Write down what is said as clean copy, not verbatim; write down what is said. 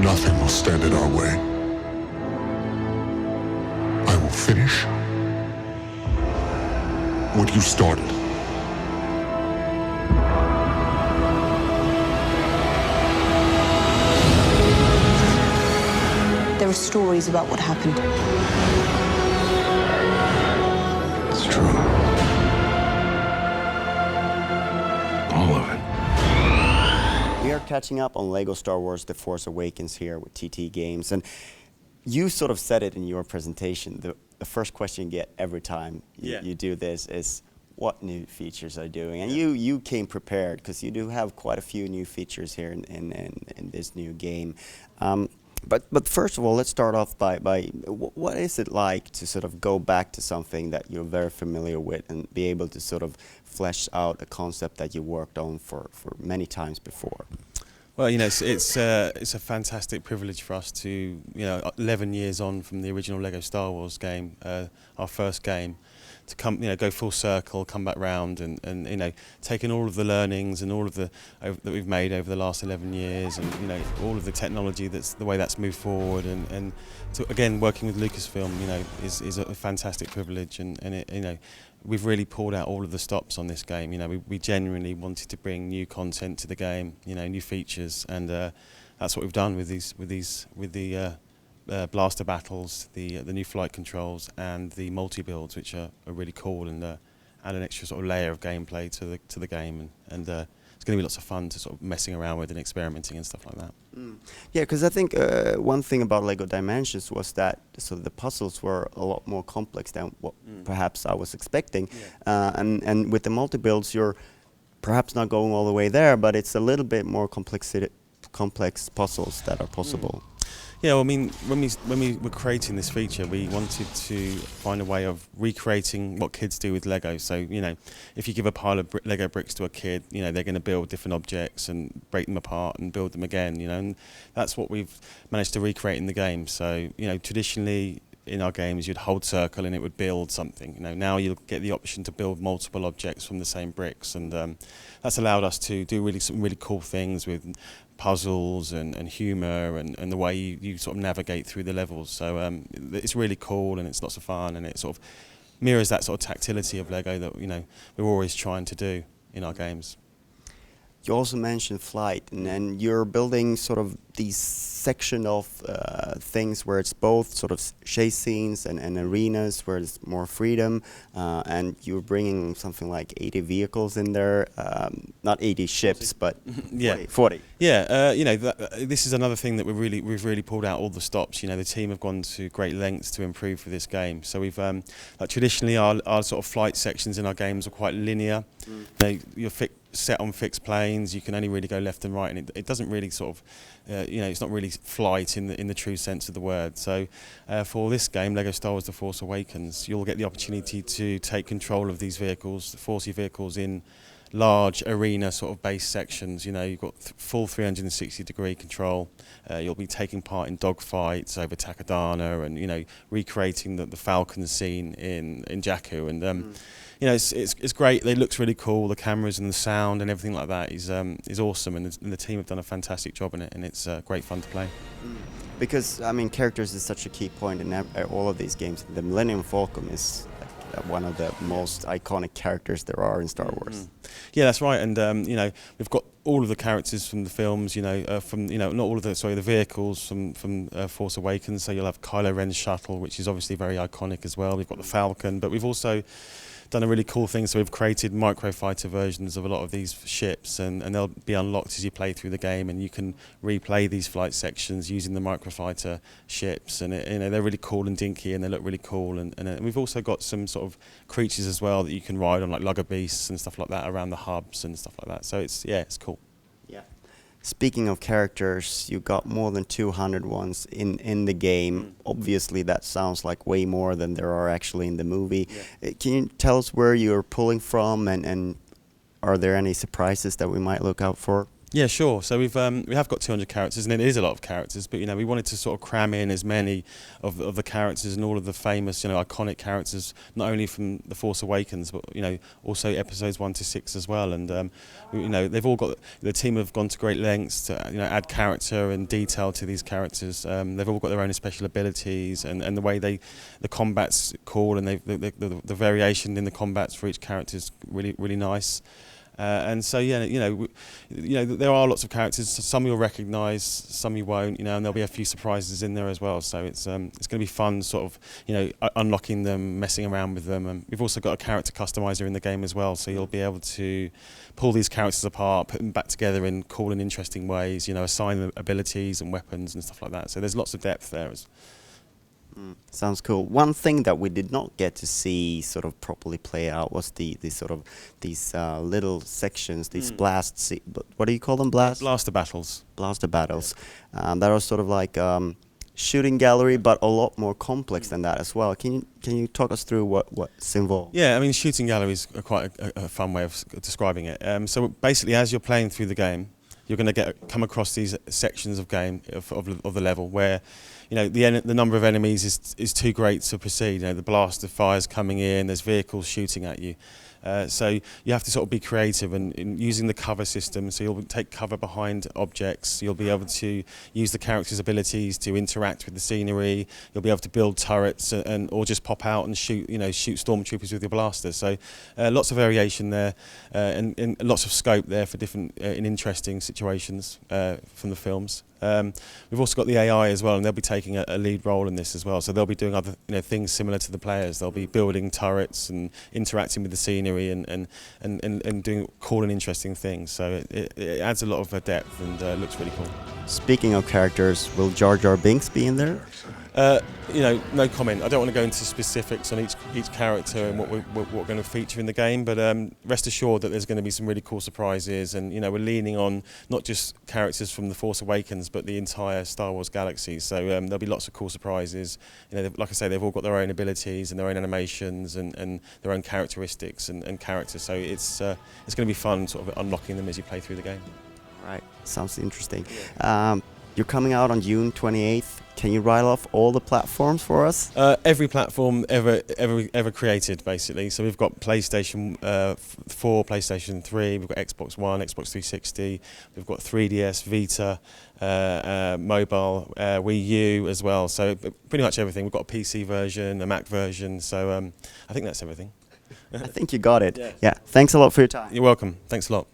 Nothing will stand in our way. I will finish what you started. There are stories about what happened. It's true. All of it. We are catching up on LEGO Star Wars The Force Awakens here with TT Games, and you sort of said it in your presentation. The first question you get every time you do this is, what new features are you doing? And you came prepared, because you do have quite a few new features here in this new game. But first of all, let's start off by what is it like to sort of go back to something that you're very familiar with and be able to sort of flesh out a concept that you worked on for many times before? Well, you know, it's a fantastic privilege for us to, you know, 11 years on from the original LEGO Star Wars game, our first game, to come, you know, go full circle, come back round, and you know, taking all of the learnings and all of the that we've made over the last 11 years, and you know, all of the technology that's the way that's moved forward, and to, again, working with Lucasfilm, you know, is a fantastic privilege, and it, you know, we've really pulled out all of the stops on this game. You know, we genuinely wanted to bring new content to the game, you know, new features, and that's what we've done with the blaster battles, the new flight controls, and the multi-builds, which are really cool, and add an extra sort of layer of gameplay to the game, and it's going to be lots of fun to sort of messing around with and experimenting and stuff like that. Yeah, because I think one thing about LEGO Dimensions was that the puzzles were a lot more complex than what perhaps I was expecting, and with the multi-builds, you're perhaps not going all the way there, but it's a little bit more complex puzzles that are possible. Yeah, well, I mean, when we were creating this feature, we wanted to find a way of recreating what kids do with Lego. So, you know, if you give a pile of Lego bricks to a kid, you know, they're going to build different objects and break them apart and build them again, you know, and that's what we've managed to recreate in the game. So, you know, traditionally in our games, you'd hold circle and it would build something. You know, now you'll get the option to build multiple objects from the same bricks, and that's allowed us to do some really cool things with puzzles and humour and the way you sort of navigate through the levels. So it's really cool, and it's lots of fun, and it sort of mirrors that sort of tactility of Lego that, you know, we're always trying to do in our games. You also mentioned flight, and then you're building sort of these section of things where it's both sort of chase scenes and arenas where there's more freedom, and you're bringing something like 80 vehicles in there, not 80 ships, but 40. Yeah, you know, this is another thing that we've really pulled out all the stops. You know, the team have gone to great lengths to improve for this game. So we've like traditionally our sort of flight sections in our games are quite linear. You know, you're set on fixed planes. You can only really go left and right, and it doesn't really sort of, you know, it's not really flight in the true sense of the word. So for this game, LEGO Star Wars The Force Awakens, you'll get the opportunity to take control of these vehicles, the 40 vehicles, in large arena sort of base sections. You know, you've got full 360-degree control. You'll be taking part in dogfights over Takodana, and, you know, recreating the Falcon scene in Jakku, and you know, it's great. It looks really cool. The cameras and the sound and everything like that is awesome, and the team have done a fantastic job in it, and it's great fun to play. Because, I mean, characters is such a key point in all of these games. The Millennium Falcon is one of the most iconic characters there are in Star Wars. Yeah, that's right. And you know, we've got all of the characters from the films. You know, not all of the vehicles from Force Awakens. So you'll have Kylo Ren's shuttle, which is obviously very iconic as well. We've got the Falcon, but we've also done a really cool thing. So we've created microfighter versions of a lot of these ships, and they'll be unlocked as you play through the game, and you can replay these flight sections using the microfighter ships, and you know, they're really cool and dinky, and they look really cool, and we've also got some sort of creatures as well that you can ride on, like lugger beasts and stuff like that around the hubs and stuff like that. So it's cool. Yeah. Speaking of characters, you got more than 200 ones in the game. Obviously, that sounds like way more than there are actually in the movie. Yeah. Can you tell us where you're pulling from, and are there any surprises that we might look out for? Yeah, sure. So we have got 200 characters, and it is a lot of characters. But we wanted to sort of cram in as many of the characters and all of the famous, iconic characters, not only from The Force Awakens, but also episodes 1 to 6 as well. And they've all got, the team have gone to great lengths to add character and detail to these characters. They've all got their own special abilities, and the way the combat's cool, and the variation in the combats for each character is really nice. And so there are lots of characters. Some you'll recognise, some you won't. And there'll be a few surprises in there as well. So it's going to be fun, sort of unlocking them, messing around with them. And we've also got a character customizer in the game as well. So you'll be able to pull these characters apart, put them back together in cool and interesting ways. Assign them abilities and weapons and stuff like that. So there's lots of depth there. Sounds cool. One thing that we did not get to see sort of properly play out was these little sections, these what do you call them? Blaster battles. Blaster battles. That are sort of like shooting gallery, but a lot more complex than that as well. Can you talk us through what's involved? Yeah, I mean, shooting galleries are quite a fun way of describing it. So basically, as you're playing through the game, you're going to come across these sections of the level where the number of enemies is too great to proceed. The blaster fire's coming in, there's vehicles shooting at you. So you have to sort of be creative and using the cover system. So you'll take cover behind objects. You'll be able to use the character's abilities to interact with the scenery. You'll be able to build turrets or just pop out and shoot stormtroopers with your blaster. So lots of variation there, and lots of scope there for different and interesting situations from the films. We've also got the AI as well, and they'll be taking a lead role in this as well. So they'll be doing other things similar to the players. They'll be building turrets and interacting with the scenery and doing cool and interesting things. So it adds a lot of depth and looks really cool. Speaking of characters, will Jar Jar Binks be in there? No comment. I don't want to go into specifics on each character and what we're going to feature in the game, but rest assured that there's going to be some really cool surprises, and we're leaning on not just characters from The Force Awakens, but the entire Star Wars galaxy. So there'll be lots of cool surprises. Like I say, they've all got their own abilities and their own animations and their own characteristics and characters. So it's going to be fun, sort of unlocking them as you play through the game. Right. Sounds interesting. You're coming out on June 28th. Can you write off all the platforms for us? Every platform ever created, basically. So we've got PlayStation 4, PlayStation 3, we've got Xbox One, Xbox 360, we've got 3DS, Vita, mobile, Wii U as well. So pretty much everything. We've got a PC version, a Mac version. So I think that's everything. I think you got it. Yeah. Thanks a lot for your time. You're welcome. Thanks a lot.